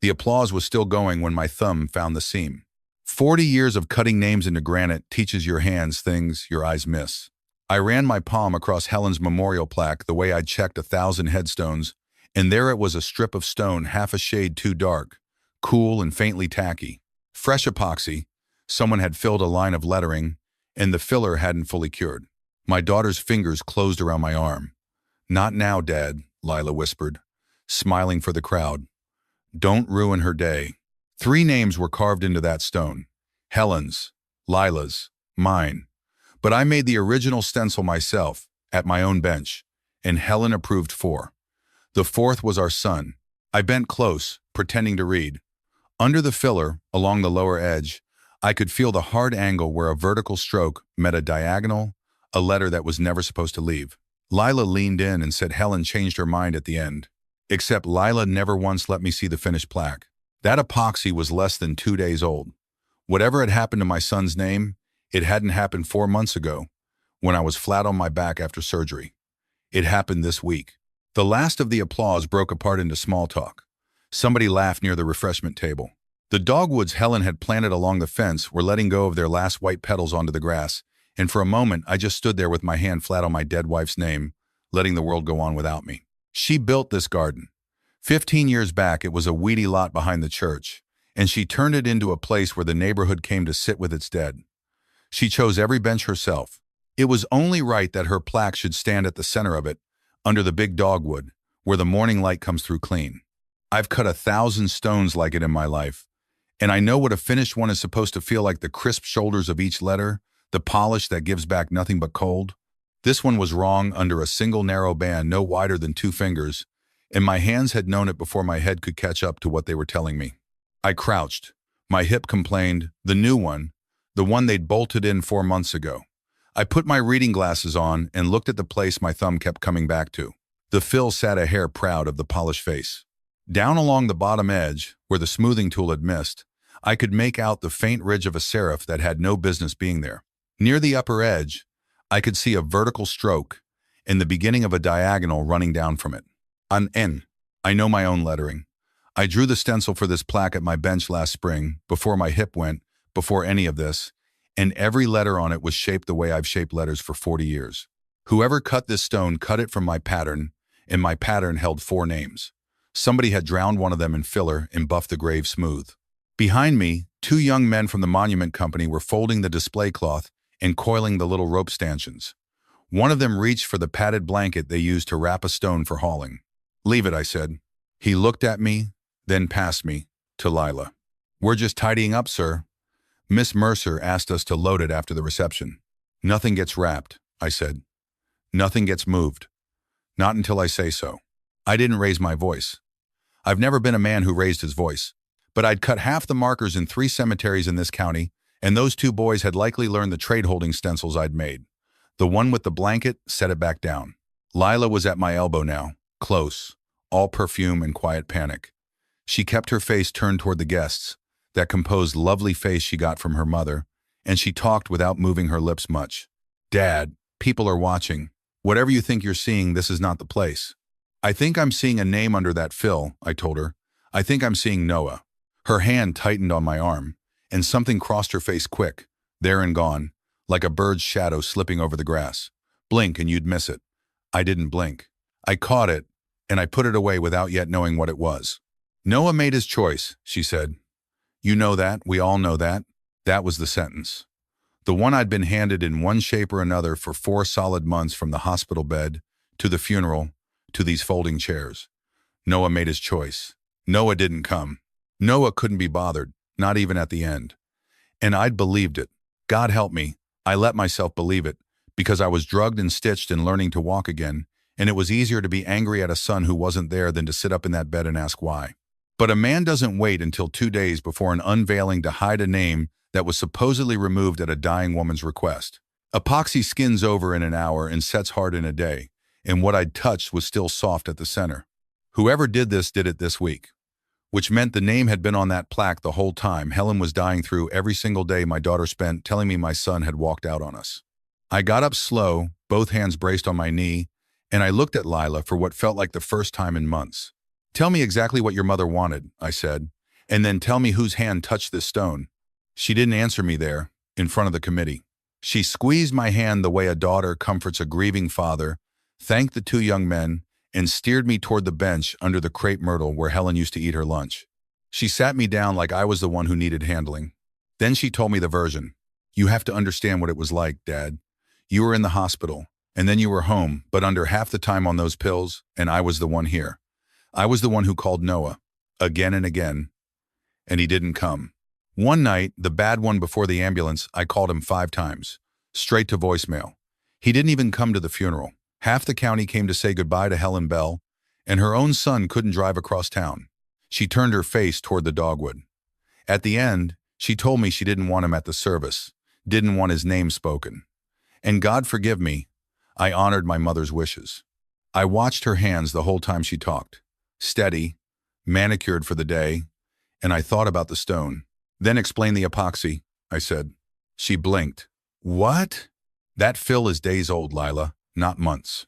The applause was still going when my thumb found the seam. 40 years of cutting names into granite teaches your hands things your eyes miss. I ran my palm across Helen's memorial plaque the way I'd checked 1,000 headstones, and there it was, a strip of stone half a shade too dark, cool and faintly tacky. Fresh epoxy, someone had filled a line of lettering, and the filler hadn't fully cured. My daughter's fingers closed around my arm. "Not now, Dad," Lila whispered, smiling for the crowd. "Don't ruin her day." 3 names were carved into that stone. Helen's, Lila's, mine. But I made the original stencil myself, at my own bench, and Helen approved 4. The 4th was our son. I bent close, pretending to read. Under the filler, along the lower edge, I could feel the hard angle where a vertical stroke met a diagonal, a letter that was never supposed to leave. Lila leaned in and said Helen changed her mind at the end. Except Lila never once let me see the finished plaque. That epoxy was less than 2 days old. Whatever had happened to my son's name, it hadn't happened 4 months ago, when I was flat on my back after surgery. It happened this week. The last of the applause broke apart into small talk. Somebody laughed near the refreshment table. The dogwoods Helen had planted along the fence were letting go of their last white petals onto the grass, and for a moment I just stood there with my hand flat on my dead wife's name, letting the world go on without me. She built this garden. 15 years back, it was a weedy lot behind the church, and she turned it into a place where the neighborhood came to sit with its dead. She chose every bench herself. It was only right that her plaque should stand at the center of it, under the big dogwood, where the morning light comes through clean. I've cut 1,000 stones like it in my life, and I know what a finished one is supposed to feel like: the crisp shoulders of each letter, the polish that gives back nothing but cold. This one was wrong under a single narrow band no wider than 2 fingers, and my hands had known it before my head could catch up to what they were telling me. I crouched. My hip complained, the new one, the one they'd bolted in 4 months ago. I put my reading glasses on and looked at the place my thumb kept coming back to. The fill sat a hair proud of the polished face. Down along the bottom edge, where the smoothing tool had missed, I could make out the faint ridge of a serif that had no business being there. Near the upper edge, I could see a vertical stroke and the beginning of a diagonal running down from it. An N. I know my own lettering. I drew the stencil for this plaque at my bench last spring, before my hip went, before any of this, and every letter on it was shaped the way I've shaped letters for 40 years. Whoever cut this stone cut it from my pattern, and my pattern held 4 names. Somebody had drowned one of them in filler and buffed the grave smooth. Behind me, 2 young men from the monument company were folding the display cloth and coiling the little rope stanchions. One of them reached for the padded blanket they used to wrap a stone for hauling. "Leave it," I said. He looked at me, then past me, to Lila. "We're just tidying up, sir. Miss Mercer asked us to load it after the reception." "Nothing gets wrapped," I said. "Nothing gets moved. Not until I say so." I didn't raise my voice. I've never been a man who raised his voice. But I'd cut half the markers in 3 cemeteries in this county, and those 2 boys had likely learned the trade-holding stencils I'd made. The one with the blanket set it back down. Lila was at my elbow now, close, all perfume and quiet panic. She kept her face turned toward the guests, that composed, lovely face she got from her mother, and she talked without moving her lips much. "Dad, people are watching. Whatever you think you're seeing, this is not the place." "I think I'm seeing a name under that fill," I told her. "I think I'm seeing Noah." Her hand tightened on my arm, and something crossed her face quick, there and gone, like a bird's shadow slipping over the grass. "Blink and you'd miss it." I didn't blink. I caught it, and I put it away without yet knowing what it was. "Noah made his choice," she said. "You know that, we all know that." That was the sentence. The one I'd been handed in one shape or another for 4 solid months, from the hospital bed, to the funeral, to these folding chairs. Noah made his choice. Noah didn't come. Noah couldn't be bothered, not even at the end. And I'd believed it. God help me, I let myself believe it, because I was drugged and stitched and learning to walk again, and it was easier to be angry at a son who wasn't there than to sit up in that bed and ask why. But a man doesn't wait until 2 days before an unveiling to hide a name that was supposedly removed at a dying woman's request. Epoxy skins over in an hour and sets hard in a day, and what I'd touched was still soft at the center. Whoever did it this week. Which meant the name had been on that plaque the whole time Helen was dying through, every single day my daughter spent telling me my son had walked out on us. I got up slow, both hands braced on my knee, and I looked at Lila for what felt like the first time in months. "Tell me exactly what your mother wanted," I said, And then tell me whose hand touched this stone." She didn't answer me there, in front of the committee. She squeezed my hand the way a daughter comforts a grieving father, thanked the two young men, and steered me toward the bench under the crepe myrtle where Helen used to eat her lunch. She sat me down like I was the one who needed handling. Then she told me the version. "You have to understand what it was like, Dad. You were in the hospital, and then you were home, but under half the time on those pills, and I was the one here. I was the one who called Noah, again and again, and he didn't come. One night, the bad one before the ambulance, I called him 5 times, straight to voicemail. He didn't even come to the funeral. Half the county came to say goodbye to Helen Bell, and her own son couldn't drive across town." She turned her face toward the dogwood. At the end, she told me she didn't want him at the service, didn't want his name spoken. And God forgive me, I honored my mother's wishes. I watched her hands the whole time she talked, steady, manicured for the day, and I thought about the stone. "Then explain the epoxy," I said. She blinked. "What?" "That fill is days old, Lila, not months.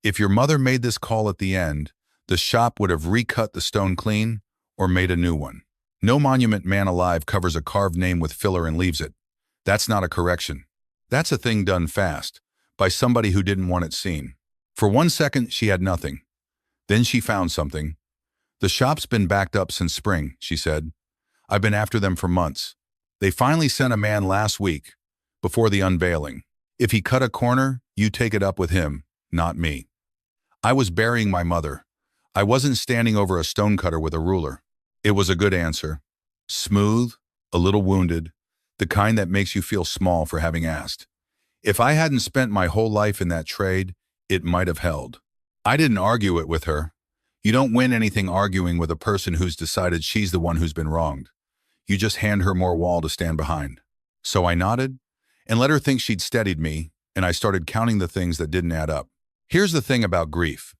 If your mother made this call at the end, the shop would have recut the stone clean or made a new one. No monument man alive covers a carved name with filler and leaves it. That's not a correction. That's a thing done fast, by somebody who didn't want it seen." For 1 second, she had nothing. Then she found something. "The shop's been backed up since spring," she said. "I've been after them for months. They finally sent a man last week, before the unveiling. If he cut a corner, you take it up with him, not me." I was burying my mother. I wasn't standing over a stonecutter with a ruler. It was a good answer. Smooth, a little wounded, the kind that makes you feel small for having asked. If I hadn't spent my whole life in that trade, it might have held. I didn't argue it with her. You don't win anything arguing with a person who's decided she's the one who's been wronged. You just hand her more wall to stand behind. So I nodded and let her think she'd steadied me, and I started counting the things that didn't add up. Here's the thing about grief.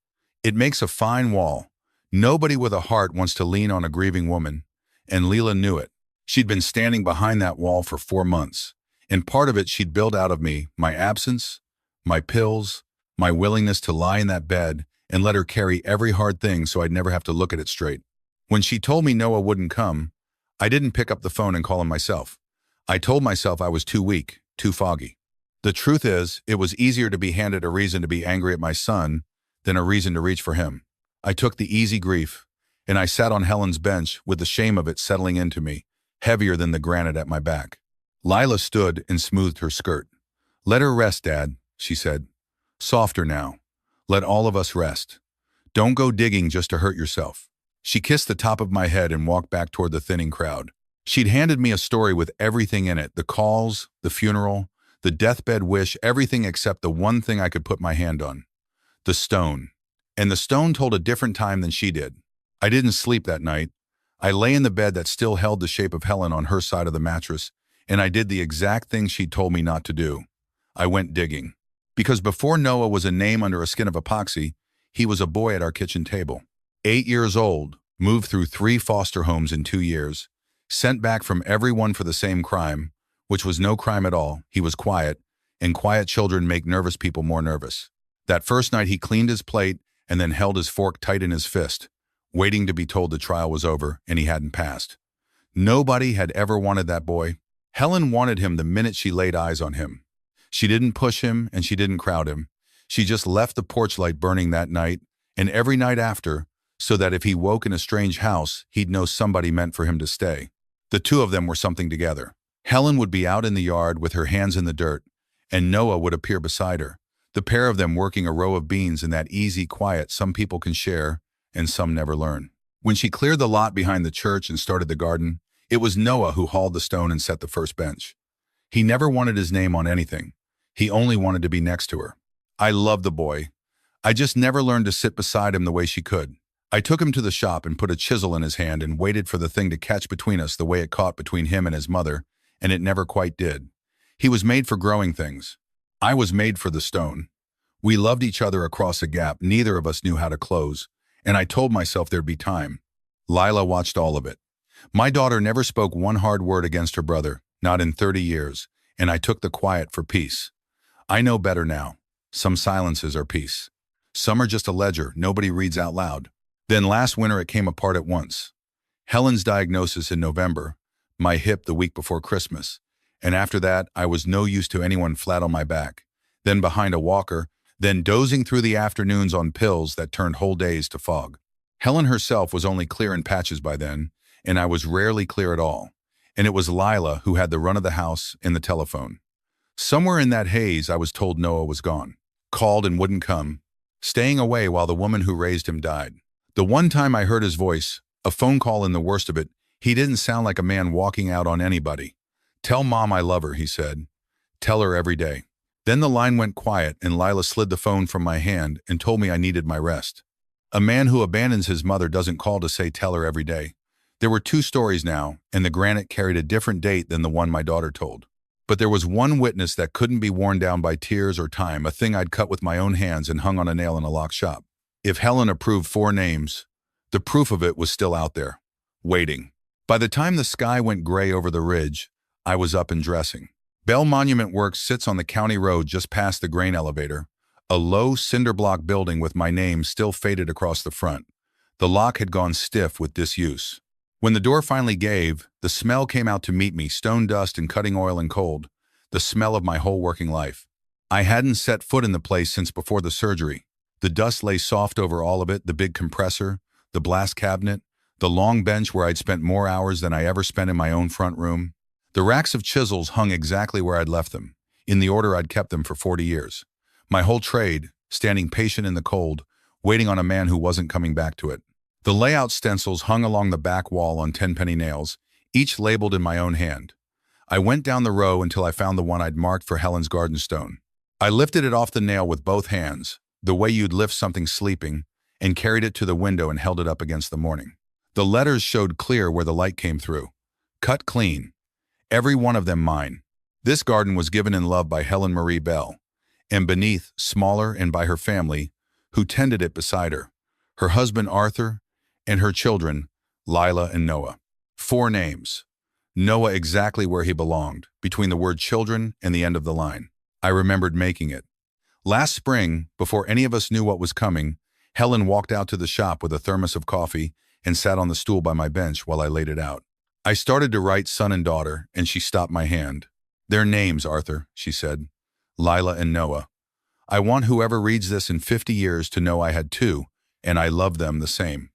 It makes a fine wall. Nobody with a heart wants to lean on a grieving woman, and Lila knew it. She'd been standing behind that wall for 4 months, and part of it she'd built out of me, my absence, my pills, my willingness to lie in that bed and let her carry every hard thing so I'd never have to look at it straight. When she told me Noah wouldn't come, I didn't pick up the phone and call him myself. I told myself I was too weak, too foggy. The truth is, it was easier to be handed a reason to be angry at my son than a reason to reach for him. I took the easy grief, and I sat on Helen's bench with the shame of it settling into me, heavier than the granite at my back. Lila stood and smoothed her skirt. "Let her rest, Dad," she said. "Softer now. Let all of us rest. Don't go digging just to hurt yourself." She kissed the top of my head and walked back toward the thinning crowd. She'd handed me a story with everything in it, the calls, the funeral, the deathbed wish, everything except the one thing I could put my hand on. The stone. And the stone told a different time than she did. I didn't sleep that night. I lay in the bed that still held the shape of Helen on her side of the mattress, and I did the exact thing she'd told me not to do. I went digging. Because before Noah was a name under a skin of epoxy, he was a boy at our kitchen table. 8 years old, moved through 3 foster homes in 2 years, sent back from everyone for the same crime, which was no crime at all. He was quiet, and quiet children make nervous people more nervous. That first night he cleaned his plate and then held his fork tight in his fist, waiting to be told the trial was over and he hadn't passed. Nobody had ever wanted that boy. Helen wanted him the minute she laid eyes on him. She didn't push him and she didn't crowd him. She just left the porch light burning that night and every night after, so that if he woke in a strange house, he'd know somebody meant for him to stay. The two of them were something together. Helen would be out in the yard with her hands in the dirt, and Noah would appear beside her, the pair of them working a row of beans in that easy quiet some people can share and some never learn. When she cleared the lot behind the church and started the garden, it was Noah who hauled the stone and set the first bench. He never wanted his name on anything. He only wanted to be next to her. I loved the boy. I just never learned to sit beside him the way she could. I took him to the shop and put a chisel in his hand and waited for the thing to catch between us the way it caught between him and his mother, and it never quite did. He was made for growing things. I was made for the stone. We loved each other across a gap neither of us knew how to close, and I told myself there'd be time. Lila watched all of it. My daughter never spoke one hard word against her brother, not in 30 years, and I took the quiet for peace. I know better now. Some silences are peace. Some are just a ledger nobody reads out loud. Then last winter it came apart at once. Helen's diagnosis in November, my hip the week before Christmas, and after that I was no use to anyone flat on my back, then behind a walker, then dozing through the afternoons on pills that turned whole days to fog. Helen herself was only clear in patches by then, and I was rarely clear at all, and it was Lila who had the run of the house and the telephone. Somewhere in that haze I was told Noah was gone, called and wouldn't come, staying away while the woman who raised him died. The one time I heard his voice, a phone call in the worst of it, he didn't sound like a man walking out on anybody. "Tell Mom I love her," he said. "Tell her every day." Then the line went quiet and Lila slid the phone from my hand and told me I needed my rest. A man who abandons his mother doesn't call to say tell her every day. There were 2 stories now, and the granite carried a different date than the one my daughter told. But there was one witness that couldn't be worn down by tears or time, a thing I'd cut with my own hands and hung on a nail in a locked shop. If Helen approved 4 names, the proof of it was still out there, waiting. By the time the sky went gray over the ridge, I was up and dressing. Bell Monument Works sits on the county road just past the grain elevator, a low cinder block building with my name still faded across the front. The lock had gone stiff with disuse. When the door finally gave, the smell came out to meet me, stone dust and cutting oil and cold, the smell of my whole working life. I hadn't set foot in the place since before the surgery. The dust lay soft over all of it, the big compressor, the blast cabinet, the long bench where I'd spent more hours than I ever spent in my own front room. The racks of chisels hung exactly where I'd left them, in the order I'd kept them for 40 years. My whole trade, standing patient in the cold, waiting on a man who wasn't coming back to it. The layout stencils hung along the back wall on 10-penny nails, each labeled in my own hand. I went down the row until I found the one I'd marked for Helen's garden stone. I lifted it off the nail with both hands, the way you'd lift something sleeping, and carried it to the window and held it up against the morning. The letters showed clear where the light came through. Cut clean. Every one of them mine. This garden was given in love by Helen Marie Bell, and beneath, smaller and by her family, who tended it beside her husband Arthur, and her children, Lila and Noah. 4 names. Noah exactly where he belonged, between the word children and the end of the line. I remembered making it. Last spring, before any of us knew what was coming, Helen walked out to the shop with a thermos of coffee and sat on the stool by my bench while I laid it out. I started to write son and daughter, and she stopped my hand. "Their names, Arthur," she said. "Lila and Noah. I want whoever reads this in 50 years to know I had 2, and I love them the same.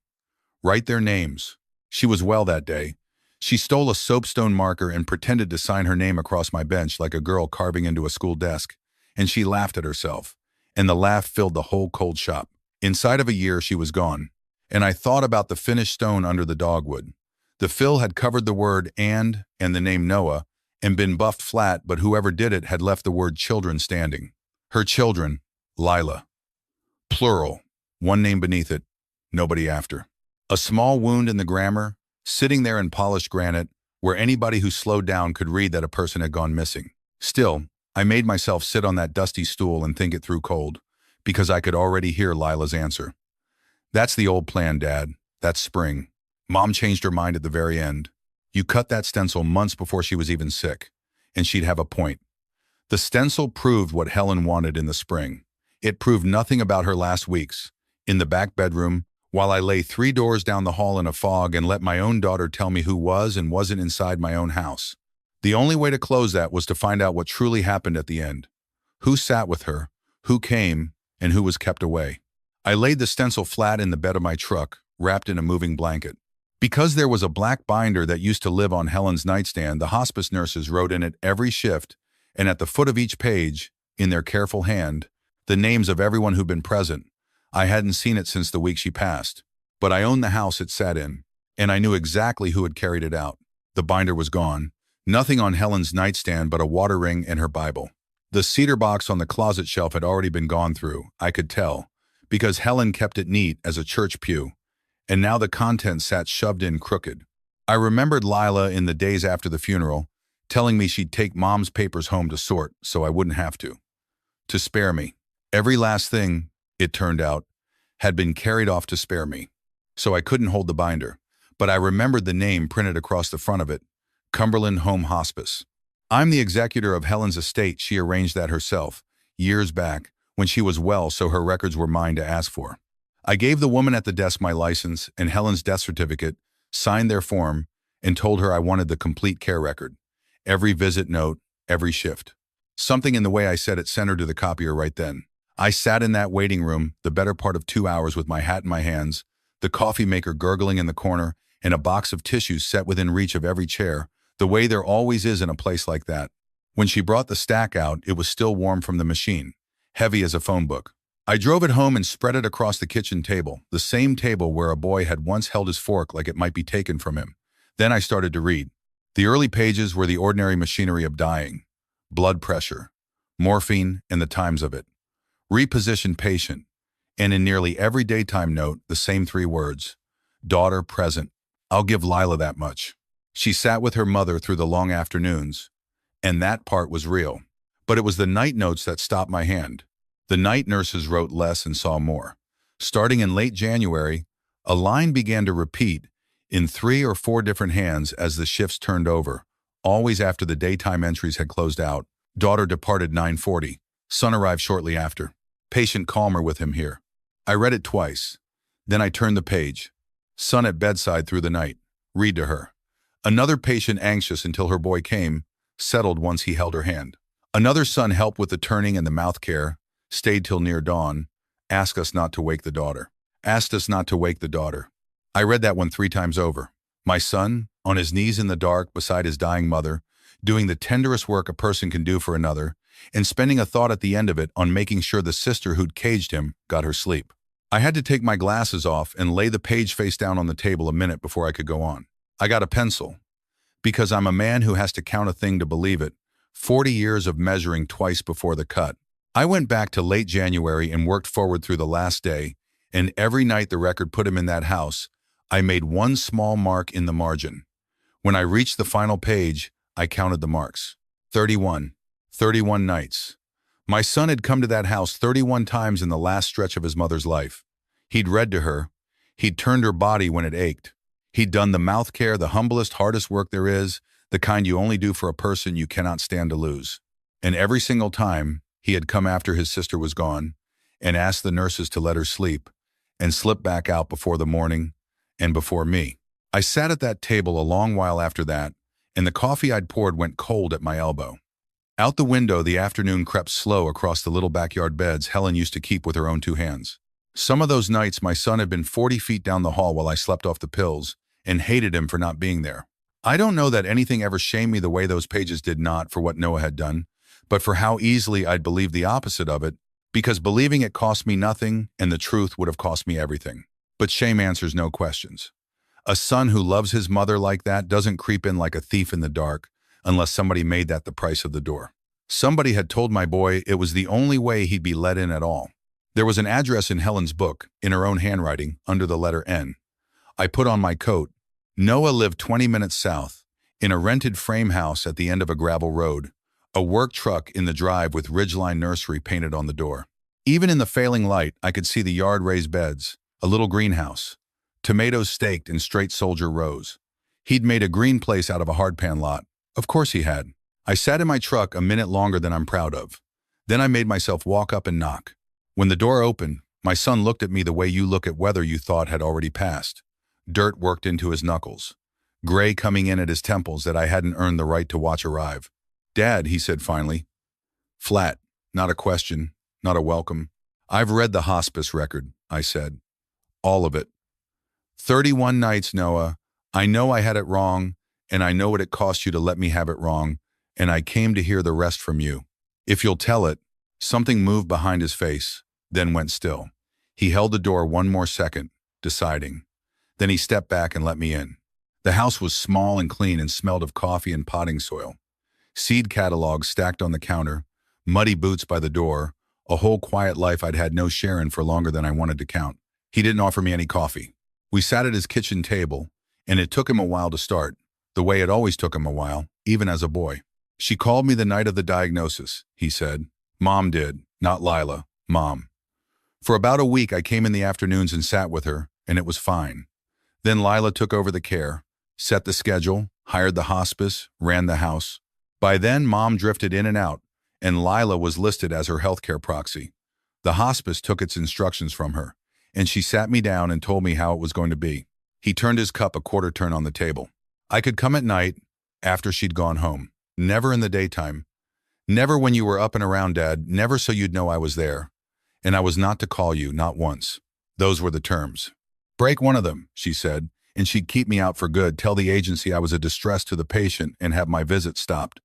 Write their names." She was well that day. She stole a soapstone marker and pretended to sign her name across my bench like a girl carving into a school desk, and she laughed at herself, and the laugh filled the whole cold shop. Inside of a year, she was gone, and I thought about the finished stone under the dogwood. The fill had covered the word and the name Noah and been buffed flat, but whoever did it had left the word children standing. Her children, Lila. Plural, one name beneath it, nobody after. A small wound in the grammar, sitting there in polished granite, where anybody who slowed down could read that a person had gone missing. Still, I made myself sit on that dusty stool and think it through cold, because I could already hear Lila's answer. "That's the old plan, Dad. That's spring. Mom changed her mind at the very end. You cut that stencil months before she was even sick, and she'd have a point." The stencil proved what Helen wanted in the spring. It proved nothing about her last weeks. In the back bedroom, while I lay 3 doors down the hall in a fog and let my own daughter tell me who was and wasn't inside my own house. The only way to close that was to find out what truly happened at the end. Who sat with her, who came, and who was kept away. I laid the stencil flat in the bed of my truck, wrapped in a moving blanket. Because there was a black binder that used to live on Helen's nightstand, the hospice nurses wrote in it every shift, and at the foot of each page, in their careful hand, the names of everyone who'd been present. I hadn't seen it since the week she passed, but I owned the house it sat in, and I knew exactly who had carried it out. The binder was gone. Nothing on Helen's nightstand but a water ring and her Bible. The cedar box on the closet shelf had already been gone through, I could tell, because Helen kept it neat as a church pew, and now the contents sat shoved in crooked. I remembered Lila in the days after the funeral, telling me she'd take Mom's papers home to sort so I wouldn't have to. To spare me. Every last thing, it turned out, had been carried off to spare me. So I couldn't hold the binder, but I remembered the name printed across the front of it, Cumberland Home Hospice. I'm the executor of Helen's estate. She arranged that herself, years back, when she was well, so her records were mine to ask for. I gave the woman at the desk my license and Helen's death certificate signed their form, and told her I wanted the complete care record. Every visit note, every shift. Something in the way I said it sent her to the copier right then. I sat in that waiting room the better part of 2 hours with my hat in my hands, the coffee maker gurgling in the corner, and a box of tissues set within reach of every chair, the way there always is in a place like that. When she brought the stack out, it was still warm from the machine, heavy as a phone book. I drove it home and spread it across the kitchen table, the same table where a boy had once held his fork like it might be taken from him. Then I started to read. The early pages were the ordinary machinery of dying. Blood pressure, morphine, and the times of it. Repositioned patient, and in nearly every daytime note, the same 3 words. Daughter present. I'll give Lila that much. She sat with her mother through the long afternoons, and that part was real. But it was the night notes that stopped my hand. The night nurses wrote less and saw more. Starting in late January, a line began to repeat in 3 or 4 different hands as the shifts turned over, always after the daytime entries had closed out. Daughter departed 9:40. Son arrived shortly after. Patient calmer with him here. I read it twice. Then I turned the page. Son at bedside through the night. Read to her. Another patient anxious until her boy came, settled once he held her hand. Another son helped with the turning and the mouth care, stayed till near dawn, asked us not to wake the daughter. Asked us not to wake the daughter. I read that one 3 times over. My son, on his knees in the dark beside his dying mother, doing the tenderest work a person can do for another, and spending a thought at the end of it on making sure the sister who'd caged him got her sleep. I had to take my glasses off and lay the page face down on the table a minute before I could go on. I got a pencil. Because I'm a man who has to count a thing to believe it, 40 years of measuring twice before the cut. I went back to late January and worked forward through the last day, and every night the record put him in that house, I made one small mark in the margin. When I reached the final page, I counted the marks. 31. 31 nights. My son had come to that house 31 times in the last stretch of his mother's life. He'd read to her. He'd turned her body when it ached. He'd done the mouth care, the humblest, hardest work there is, the kind you only do for a person you cannot stand to lose. And every single time, he had come after his sister was gone and asked the nurses to let her sleep and slipped back out before the morning and before me. I sat at that table a long while after that, and the coffee I'd poured went cold at my elbow. Out the window, the afternoon crept slow across the little backyard beds Helen used to keep with her own 2 hands. Some of those nights, my son had been 40 feet down the hall while I slept off the pills and hated him for not being there. I don't know that anything ever shamed me the way those pages did not for what Noah had done, but for how easily I'd believe the opposite of it, because believing it cost me nothing and the truth would have cost me everything. But shame answers no questions. A son who loves his mother like that doesn't creep in like a thief in the dark unless somebody made that the price of the door. Somebody had told my boy it was the only way he'd be let in at all. There was an address in Helen's book, in her own handwriting, under the letter N. I put on my coat. Noah lived 20 minutes south, in a rented frame house at the end of a gravel road, a work truck in the drive with Ridgeline Nursery painted on the door. Even in the failing light, I could see the yard raised beds, a little greenhouse, tomatoes staked in straight soldier rows. He'd made a green place out of a hardpan lot. Of course he had. I sat in my truck a minute longer than I'm proud of. Then I made myself walk up and knock. When the door opened, my son looked at me the way you look at weather you thought had already passed. Dirt worked into his knuckles. Gray coming in at his temples that I hadn't earned the right to watch arrive. Dad, he said finally. Flat. Not a question. Not a welcome. I've read the hospice record, I said. All of it. 31 nights, Noah. I know I had it wrong, and I know what it cost you to let me have it wrong, and I came to hear the rest from you. If you'll tell it. Something moved behind his face, then went still. He held the door one more second, deciding. Then he stepped back and let me in. The house was small and clean and smelled of coffee and potting soil. Seed catalogs stacked on the counter, muddy boots by the door, a whole quiet life I'd had no share in for longer than I wanted to count. He didn't offer me any coffee. We sat at his kitchen table, and it took him a while to start, the way it always took him a while, even as a boy. She called me the night of the diagnosis, he said. Mom did, not Lila, Mom. For about a week, I came in the afternoons and sat with her, and it was fine. Then Lila took over the care, set the schedule, hired the hospice, ran the house. By then, Mom drifted in and out, and Lila was listed as her healthcare proxy. The hospice took its instructions from her, and she sat me down and told me how it was going to be. He turned his cup a quarter turn on the table. I could come at night, after she'd gone home. Never in the daytime. Never when you were up and around, Dad. Never so you'd know I was there. And I was not to call you, not once. Those were the terms. Break one of them, she said, and she'd keep me out for good, tell the agency I was a distress to the patient and have my visit stopped.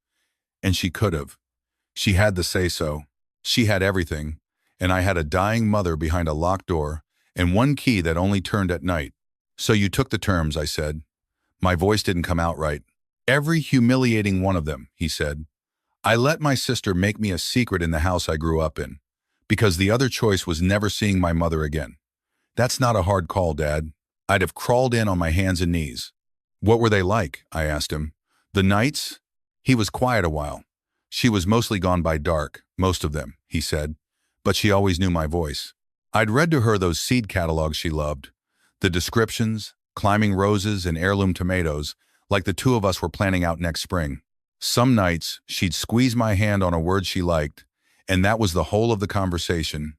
And she could have. She had the say-so. She had everything. And I had a dying mother behind a locked door and one key that only turned at night. So you took the terms, I said. My voice didn't come out right. Every humiliating one of them, he said. I let my sister make me a secret in the house I grew up in, because the other choice was never seeing my mother again. That's not a hard call, Dad. I'd have crawled in on my hands and knees. What were they like? I asked him. The nights? He was quiet a while. She was mostly gone by dark, most of them, he said, but she always knew my voice. I'd read to her those seed catalogs she loved, the descriptions, climbing roses and heirloom tomatoes, like the two of us were planning out next spring. Some nights, she'd squeeze my hand on a word she liked, and that was the whole of the conversation,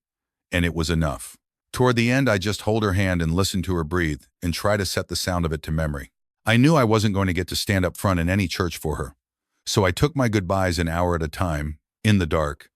and it was enough. Toward the end, I'd just hold her hand and listen to her breathe and try to set the sound of it to memory. I knew I wasn't going to get to stand up front in any church for her, so I took my goodbyes an hour at a time, in the dark,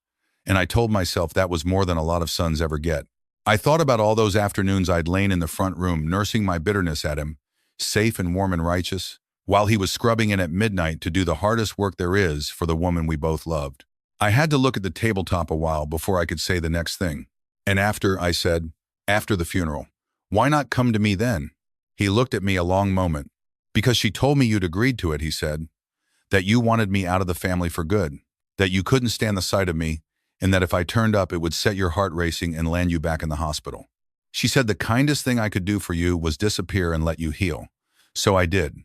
and I told myself that was more than a lot of sons ever get. I thought about all those afternoons I'd lain in the front room nursing my bitterness at him, safe and warm and righteous, while he was scrubbing in at midnight to do the hardest work there is for the woman we both loved. I had to look at the tabletop a while before I could say the next thing. And after, I said, after the funeral. Why not come to me then? He looked at me a long moment. Because she told me you'd agreed to it, he said. That you wanted me out of the family for good. That you couldn't stand the sight of me, and that if I turned up, it would set your heart racing and land you back in the hospital. She said the kindest thing I could do for you was disappear and let you heal. So I did.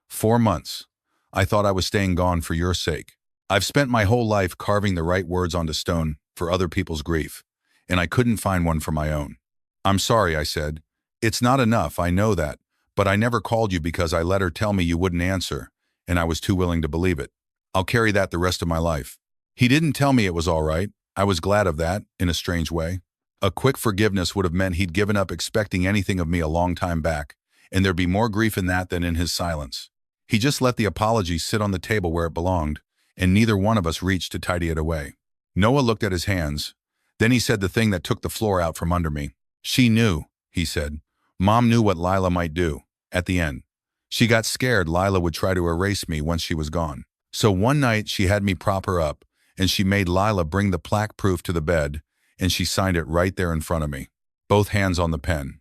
4 months. I thought I was staying gone for your sake. I've spent my whole life carving the right words onto stone for other people's grief, and I couldn't find one for my own. I'm sorry, I said. It's not enough, I know that, but I never called you because I let her tell me you wouldn't answer, and I was too willing to believe it. I'll carry that the rest of my life. He didn't tell me it was all right. I was glad of that, in a strange way. A quick forgiveness would have meant he'd given up expecting anything of me a long time back, and there'd be more grief in that than in his silence. He just let the apology sit on the table where it belonged, and neither one of us reached to tidy it away. Noah looked at his hands. Then he said the thing that took the floor out from under me. She knew, he said. Mom knew what Lila might do, at the end. She got scared Lila would try to erase me once she was gone. So one night she had me prop her up, and she made Lila bring the plaque proof to the bed, and she signed it right there in front of me, both hands on the pen.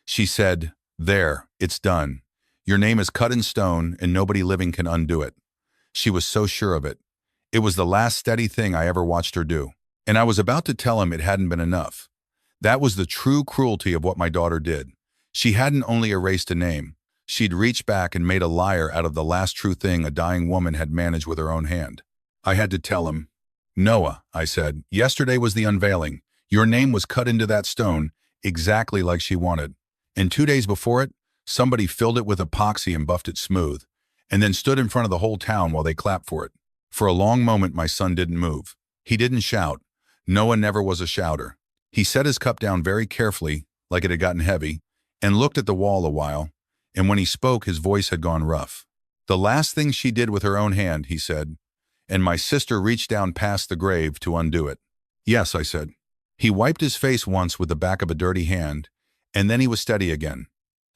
She said, "There, it's done. Your name is cut in stone, and nobody living can undo it." She was so sure of it. It was the last steady thing I ever watched her do. And I was about to tell him it hadn't been enough. That was the true cruelty of what my daughter did. She hadn't only erased a name. She'd reached back and made a liar out of the last true thing a dying woman had managed with her own hand. I had to tell him. "Noah," I said, "yesterday was the unveiling. Your name was cut into that stone, exactly like she wanted. And 2 days before it, somebody filled it with epoxy and buffed it smooth, and then stood in front of the whole town while they clapped for it." For a long moment, my son didn't move. He didn't shout. Noah never was a shouter. He set his cup down very carefully, like it had gotten heavy, and looked at the wall a while, and when he spoke, his voice had gone rough. "The last thing she did with her own hand," he said, "and my sister reached down past the grave to undo it." "Yes," I said. He wiped his face once with the back of a dirty hand, and then he was steady again.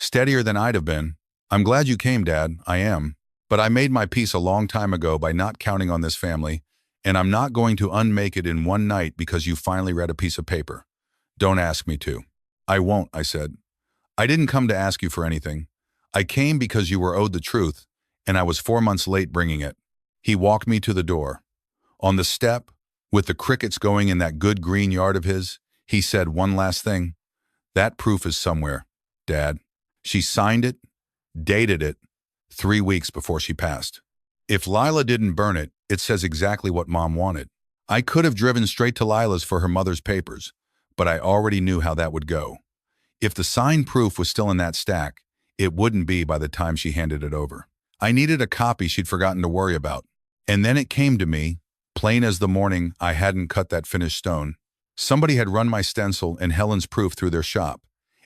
"Steadier than I'd have been. I'm glad you came, Dad, I am. But I made my peace a long time ago by not counting on this family, and I'm not going to unmake it in one night because you finally read a piece of paper. Don't ask me to." "I won't," I said. "I didn't come to ask you for anything. I came because you were owed the truth, and I was 4 months late bringing it." He walked me to the door. On the step, with the crickets going in that good green yard of his, he said one last thing. "That proof is somewhere, Dad. She signed it, dated it, 3 weeks before she passed. If Lila didn't burn it, it says exactly what Mom wanted. I could have driven straight to Lila's for her mother's papers, but I already knew how that would go. If the signed proof was still in that stack, it wouldn't be by the time she handed it over. I needed a copy she'd forgotten to worry about. And then it came to me, plain as the morning I hadn't cut that finished stone. Somebody had run my stencil and Helen's proof through their shop,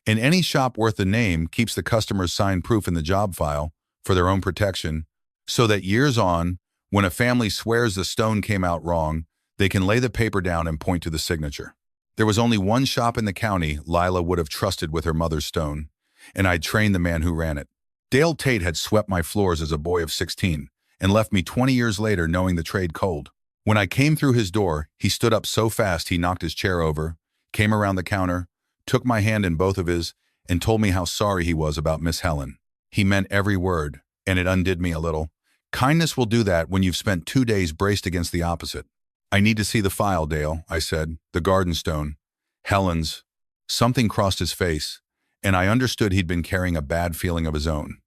And any shop worth the name keeps the customer's signed proof in the job file for their own protection, so that years on, when a family swears the stone came out wrong, they can lay the paper down and point to the signature. There was only one shop in the county Lila would have trusted with her mother's stone, and I'd trained the man who ran it. Dale Tate had swept my floors as a boy of 16 and left me 20 years later knowing the trade cold. When I came through his door, he stood up so fast he knocked his chair over, came around the counter, took my hand in both of his, and told me how sorry he was about Miss Helen. He meant every word, and it undid me a little. Kindness will do that when you've spent 2 days braced against the opposite. I need to see the file, Dale, I said. The garden stone. Helen's. Something crossed his face, and I understood he'd been carrying a bad feeling of his own.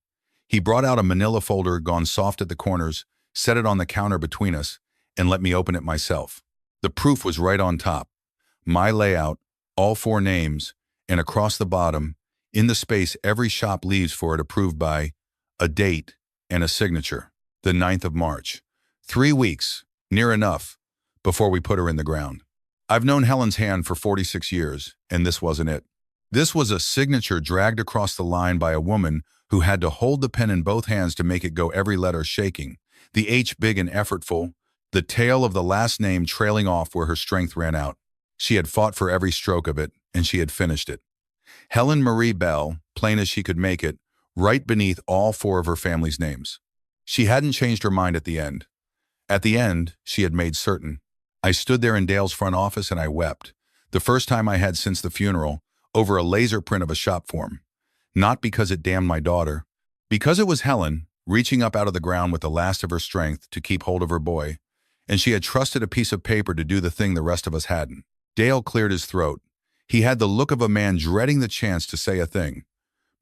He brought out a manila folder gone soft at the corners, set it on the counter between us, and let me open it myself. The proof was right on top. My layout, all 4 names, and across the bottom, in the space every shop leaves for it approved by, a date, and a signature. The 9th of March. 3 weeks, near enough, before we put her in the ground. I've known Helen's hand for 46 years, and this wasn't it. This was a signature dragged across the line by a woman who had to hold the pen in both hands to make it go every letter shaking, the H big and effortful, the tail of the last name trailing off where her strength ran out. She had fought for every stroke of it, and she had finished it. Helen Marie Bell, plain as she could make it, right beneath all 4 of her family's names. She hadn't changed her mind at the end. At the end, she had made certain. I stood there in Dale's front office and I wept, the first time I had since the funeral, over a laser print of a shop form. Not because it damned my daughter, because it was Helen, reaching up out of the ground with the last of her strength to keep hold of her boy, and she had trusted a piece of paper to do the thing the rest of us hadn't. Dale cleared his throat. He had the look of a man dreading the chance to say a thing.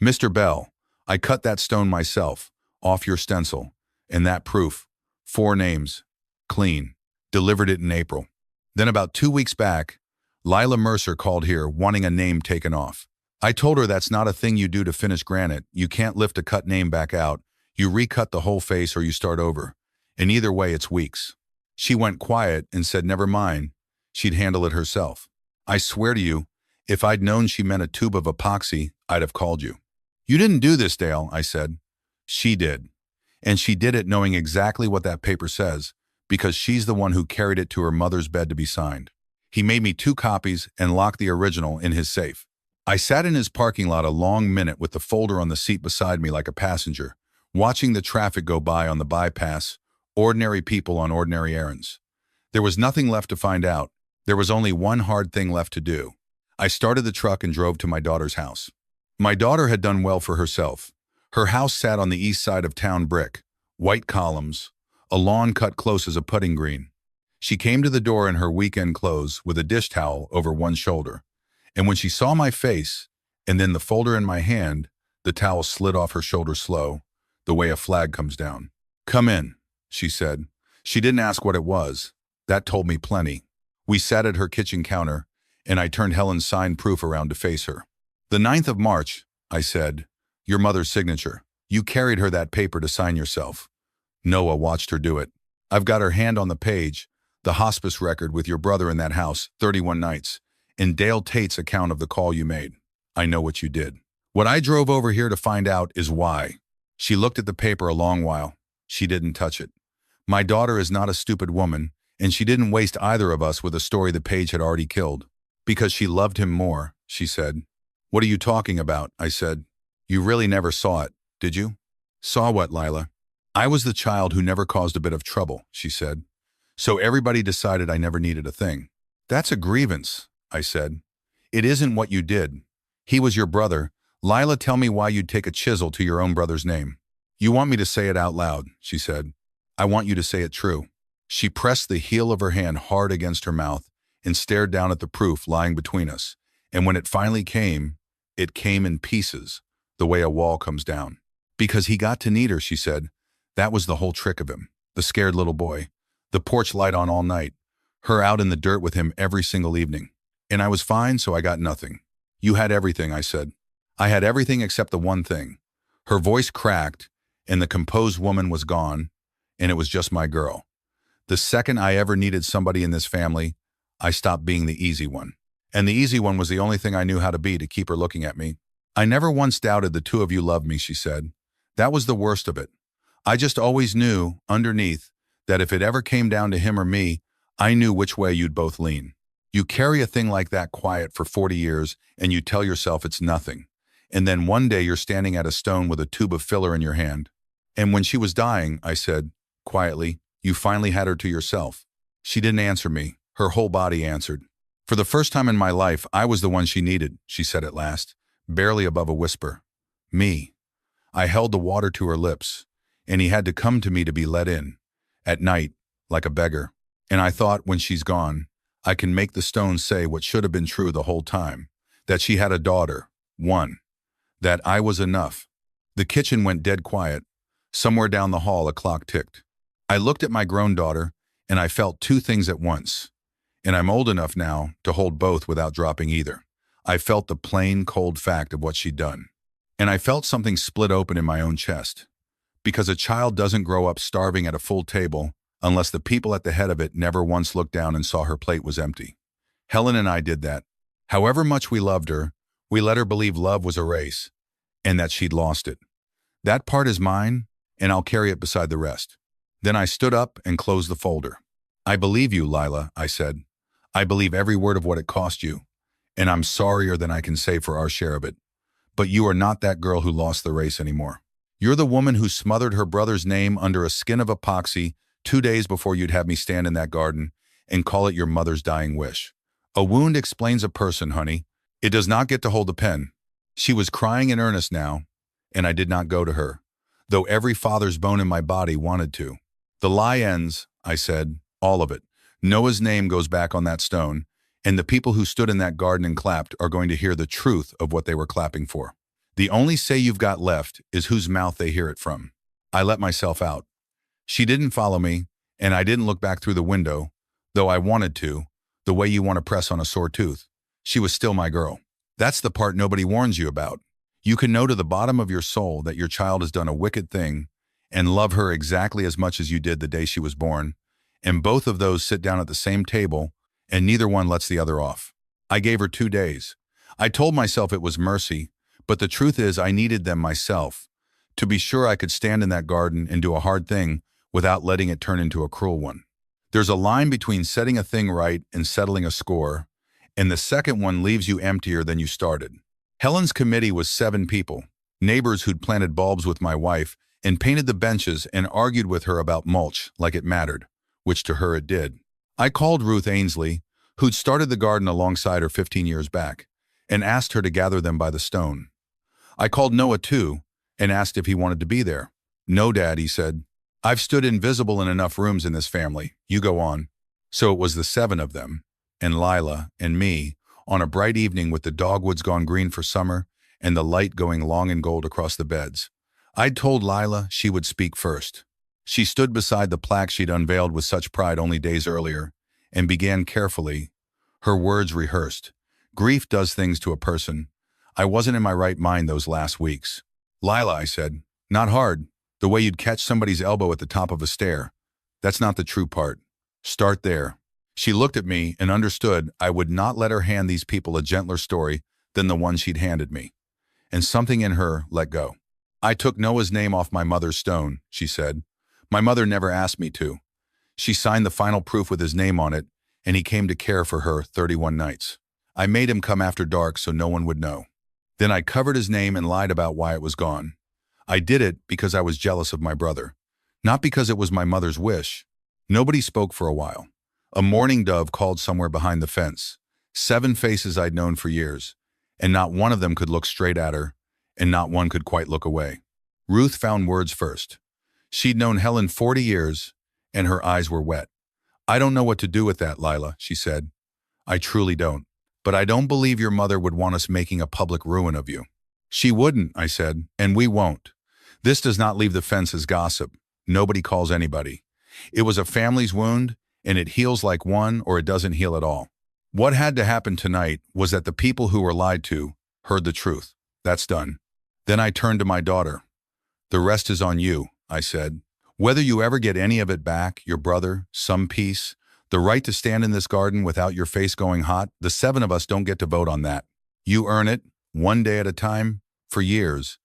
Mr. Bell, I cut that stone myself, off your stencil, and that proof, 4 names, clean, delivered it in April. Then about 2 weeks back, Lila Mercer called here wanting a name taken off. I told her that's not a thing you do to finish granite. You can't lift a cut name back out. You recut the whole face or you start over. And either way, it's weeks. She went quiet and said never mind. She'd handle it herself. I swear to you, if I'd known she meant a tube of epoxy, I'd have called you. You didn't do this, Dale, I said. She did. And she did it knowing exactly what that paper says, because she's the one who carried it to her mother's bed to be signed. He made me 2 copies and locked the original in his safe. I sat in his parking lot a long minute with the folder on the seat beside me like a passenger, watching the traffic go by on the bypass, ordinary people on ordinary errands. There was nothing left to find out. There was only one hard thing left to do. I started the truck and drove to my daughter's house. My daughter had done well for herself. Her house sat on the east side of town brick, white columns, a lawn cut close as a putting green. She came to the door in her weekend clothes with a dish towel over one shoulder. And when she saw my face, and then the folder in my hand, the towel slid off her shoulder slow, the way a flag comes down. Come in, she said. She didn't ask what it was. That told me plenty. We sat at her kitchen counter, and I turned Helen's signed proof around to face her. The 9th of March, I said, your mother's signature. You carried her that paper to sign yourself. Noah watched her do it. I've got her hand on the page, the hospice record with your brother in that house, 31 nights, and Dale Tate's account of the call you made. I know what you did. What I drove over here to find out is why. She looked at the paper a long while. She didn't touch it. My daughter is not a stupid woman, and she didn't waste either of us with a story the page had already killed. Because she loved him more, she said. What are you talking about? I said. You really never saw it, did you? Saw what, Lila? I was the child who never caused a bit of trouble, she said. So everybody decided I never needed a thing. That's a grievance, I said. It isn't what you did. He was your brother. Lila, tell me why you'd take a chisel to your own brother's name. You want me to say it out loud, she said. I want you to say it true. She pressed the heel of her hand hard against her mouth and stared down at the proof lying between us. And when it finally came, it came in pieces, the way a wall comes down. Because he got to need her, she said. That was the whole trick of him. The scared little boy. The porch light on all night. Her out in the dirt with him every single evening. And I was fine, so I got nothing. You had everything, I said. I had everything except the one thing. Her voice cracked, and the composed woman was gone, and it was just my girl. The second I ever needed somebody in this family, I stopped being the easy one. And the easy one was the only thing I knew how to be to keep her looking at me. I never once doubted the two of you loved me, she said. That was the worst of it. I just always knew, underneath, that if it ever came down to him or me, I knew which way you'd both lean. You carry a thing like that quiet for 40 years and you tell yourself it's nothing. And then one day you're standing at a stone with a tube of filler in your hand. And when she was dying, I said, quietly, you finally had her to yourself. She didn't answer me. Her whole body answered. For the first time in my life, I was the one she needed, she said at last, barely above a whisper. Me. I held the water to her lips, and he had to come to me to be let in. At night, like a beggar. And I thought, when she's gone, I can make the stone say what should have been true the whole time. That she had a daughter. One. That I was enough. The kitchen went dead quiet. Somewhere down the hall, a clock ticked. I looked at my grown daughter, and I felt two things at once. And I'm old enough now to hold both without dropping either. I felt the plain, cold fact of what she'd done. And I felt something split open in my own chest. Because a child doesn't grow up starving at a full table unless the people at the head of it never once looked down and saw her plate was empty. Helen and I did that. However much we loved her, we let her believe love was a race, and that she'd lost it. That part is mine, and I'll carry it beside the rest. Then I stood up and closed the folder. I believe you, Lila, I said. I believe every word of what it cost you, and I'm sorrier than I can say for our share of it. But you are not that girl who lost the race anymore. You're the woman who smothered her brother's name under a skin of epoxy 2 days before you'd have me stand in that garden and call it your mother's dying wish. A wound explains a person, honey. It does not get to hold the pen. She was crying in earnest now, and I did not go to her, though every father's bone in my body wanted to. The lie ends, I said, all of it. Noah's name goes back on that stone, and the people who stood in that garden and clapped are going to hear the truth of what they were clapping for. The only say you've got left is whose mouth they hear it from. I let myself out. She didn't follow me, and I didn't look back through the window, though I wanted to, the way you want to press on a sore tooth. She was still my girl. That's the part nobody warns you about. You can know to the bottom of your soul that your child has done a wicked thing and love her exactly as much as you did the day she was born, and both of those sit down at the same table, and neither one lets the other off. I gave her 2 days. I told myself it was mercy, but the truth is I needed them myself, to be sure I could stand in that garden and do a hard thing without letting it turn into a cruel one. There's a line between setting a thing right and settling a score, and the second one leaves you emptier than you started. Helen's committee was 7 people, neighbors who'd planted bulbs with my wife and painted the benches and argued with her about mulch like it mattered, which to her it did. I called Ruth Ainsley, who'd started the garden alongside her 15 years back, and asked her to gather them by the stone. I called Noah too, and asked if he wanted to be there. No, Dad, he said. I've stood invisible in enough rooms in this family. You go on. So it was the 7 of them, and Lila, and me, on a bright evening with the dogwoods gone green for summer and the light going long and gold across the beds. I'd told Lila she would speak first. She stood beside the plaque she'd unveiled with such pride only days earlier and began carefully, her words rehearsed. Grief does things to a person. I wasn't in my right mind those last weeks. Lila, I said, not hard. The way you'd catch somebody's elbow at the top of a stair. That's not the true part. Start there. She looked at me and understood I would not let her hand these people a gentler story than the one she'd handed me. And something in her let go. I took Noah's name off my mother's stone, she said. My mother never asked me to. She signed the final proof with his name on it, and he came to care for her 31 nights. I made him come after dark so no one would know. Then I covered his name and lied about why it was gone. I did it because I was jealous of my brother, not because it was my mother's wish. Nobody spoke for a while. A mourning dove called somewhere behind the fence. 7 faces I'd known for years, and not one of them could look straight at her, and not one could quite look away. Ruth found words first. She'd known Helen 40 years, and her eyes were wet. I don't know what to do with that, Lila, she said. I truly don't. But I don't believe your mother would want us making a public ruin of you. She wouldn't, I said, and we won't. This does not leave the fence as gossip. Nobody calls anybody. It was a family's wound, and it heals like one or it doesn't heal at all. What had to happen tonight was that the people who were lied to heard the truth. That's done. Then I turned to my daughter. The rest is on you, I said. Whether you ever get any of it back, your brother, some peace, the right to stand in this garden without your face going hot, the 7 of us don't get to vote on that. You earn it, one day at a time, for years,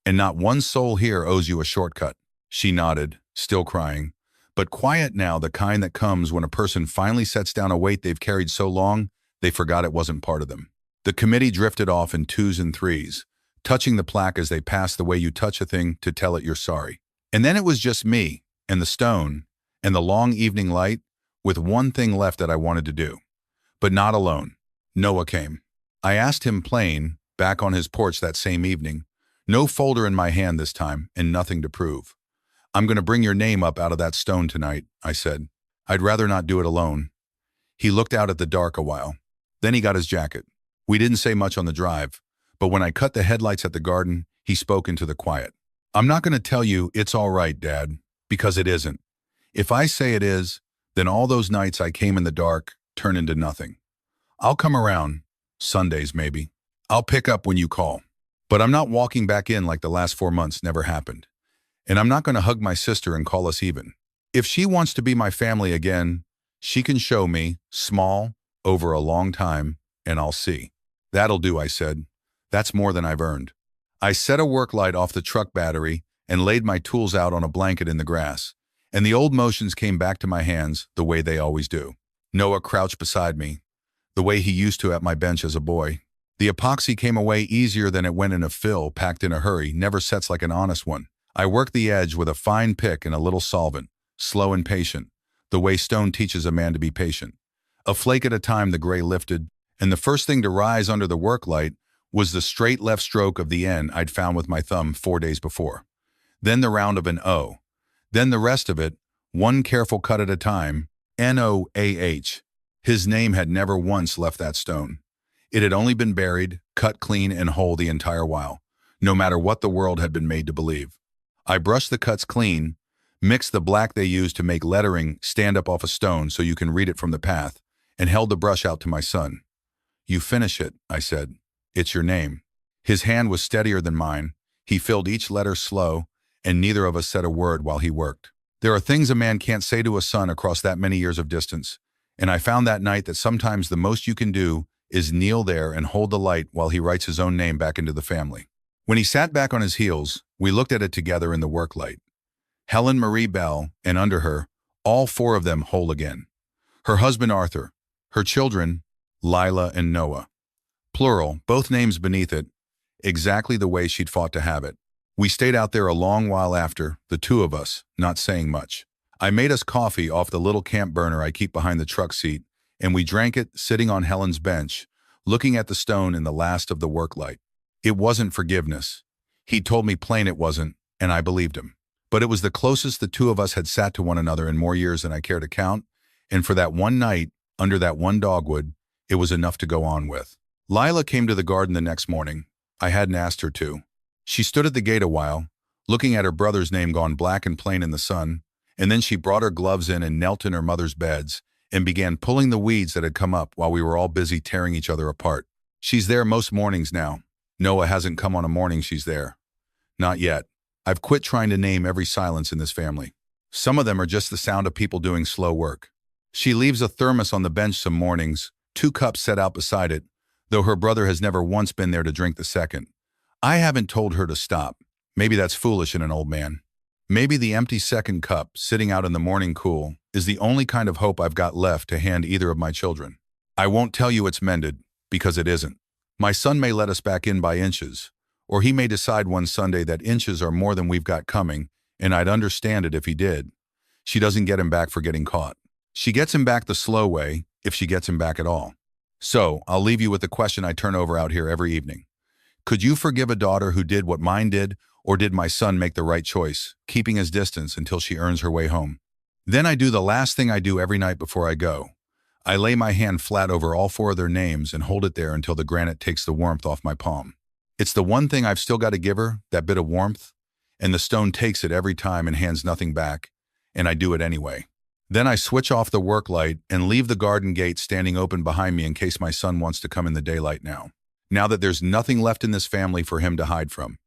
and not one soul here owes you a shortcut." She nodded, still crying, but quiet now, the kind that comes when a person finally sets down a weight they've carried so long they forgot it wasn't part of them. The committee drifted off in twos and threes, touching the plaque as they passed the way you touch a thing to tell it you're sorry. And then it was just me, and the stone, and the long evening light, with one thing left that I wanted to do. But not alone. Noah came. I asked him plain, back on his porch that same evening. No folder in my hand this time, and nothing to prove. "I'm going to bring your name up out of that stone tonight," I said. "I'd rather not do it alone." He looked out at the dark a while. Then he got his jacket. We didn't say much on the drive, but when I cut the headlights at the garden, he spoke into the quiet. "I'm not going to tell you it's all right, Dad, because it isn't. If I say it is, then all those nights I came in the dark turn into nothing. I'll come around, Sundays maybe. I'll pick up when you call. But I'm not walking back in like the last 4 months never happened. And I'm not going to hug my sister and call us even. If she wants to be my family again, she can show me, small, over a long time, and I'll see." "That'll do," I said. "That's more than I've earned." I set a work light off the truck battery and laid my tools out on a blanket in the grass, and the old motions came back to my hands the way they always do. Noah crouched beside me, the way he used to at my bench as a boy. The epoxy came away easier than it went in a fill packed in a hurry, never sets like an honest one. I worked the edge with a fine pick and a little solvent, slow and patient, the way stone teaches a man to be patient. A flake at a time the gray lifted, and the first thing to rise under the work light was the straight left stroke of the N I'd found with my thumb 4 days before. Then the round of an O. Then the rest of it, one careful cut at a time, Noah. His name had never once left that stone. It had only been buried, cut clean and whole the entire while, no matter what the world had been made to believe. I brushed the cuts clean, mixed the black they used to make lettering stand up off a stone so you can read it from the path, and held the brush out to my son. "You finish it," I said. "It's your name." His hand was steadier than mine. He filled each letter slow, and neither of us said a word while he worked. There are things a man can't say to a son across that many years of distance, and I found that night that sometimes the most you can do is kneel there and hold the light while he writes his own name back into the family. When he sat back on his heels, we looked at it together in the work light. Helen Marie Bell, and under her, all 4 of them whole again. Her husband Arthur, her children, Lila and Noah. Plural, both names beneath it, exactly the way she'd fought to have it. We stayed out there a long while after, the 2 of us, not saying much. I made us coffee off the little camp burner I keep behind the truck seat, and we drank it sitting on Helen's bench, looking at the stone in the last of the work light. It wasn't forgiveness. He told me plain it wasn't, and I believed him. But it was the closest the 2 of us had sat to one another in more years than I care to count, and for that one night, under that one dogwood, it was enough to go on with. Lila came to the garden the next morning. I hadn't asked her to. She stood at the gate a while, looking at her brother's name gone black and plain in the sun, and then she brought her gloves in and knelt in her mother's beds and began pulling the weeds that had come up while we were all busy tearing each other apart. She's there most mornings now. Noah hasn't come on a morning she's there. Not yet. I've quit trying to name every silence in this family. Some of them are just the sound of people doing slow work. She leaves a thermos on the bench some mornings, 2 cups set out beside it, though her brother has never once been there to drink the second. I haven't told her to stop. Maybe that's foolish in an old man. Maybe the empty second cup, sitting out in the morning cool, is the only kind of hope I've got left to hand either of my children. I won't tell you it's mended, because it isn't. My son may let us back in by inches, or he may decide one Sunday that inches are more than we've got coming, and I'd understand it if he did. She doesn't get him back for getting caught. She gets him back the slow way, if she gets him back at all. So, I'll leave you with the question I turn over out here every evening. Could you forgive a daughter who did what mine did, or did my son make the right choice, keeping his distance until she earns her way home? Then I do the last thing I do every night before I go. I lay my hand flat over all 4 of their names and hold it there until the granite takes the warmth off my palm. It's the one thing I've still got to give her, that bit of warmth, and the stone takes it every time and hands nothing back, and I do it anyway. Then I switch off the work light and leave the garden gate standing open behind me in case my son wants to come in the daylight now. Now that there's nothing left in this family for him to hide from.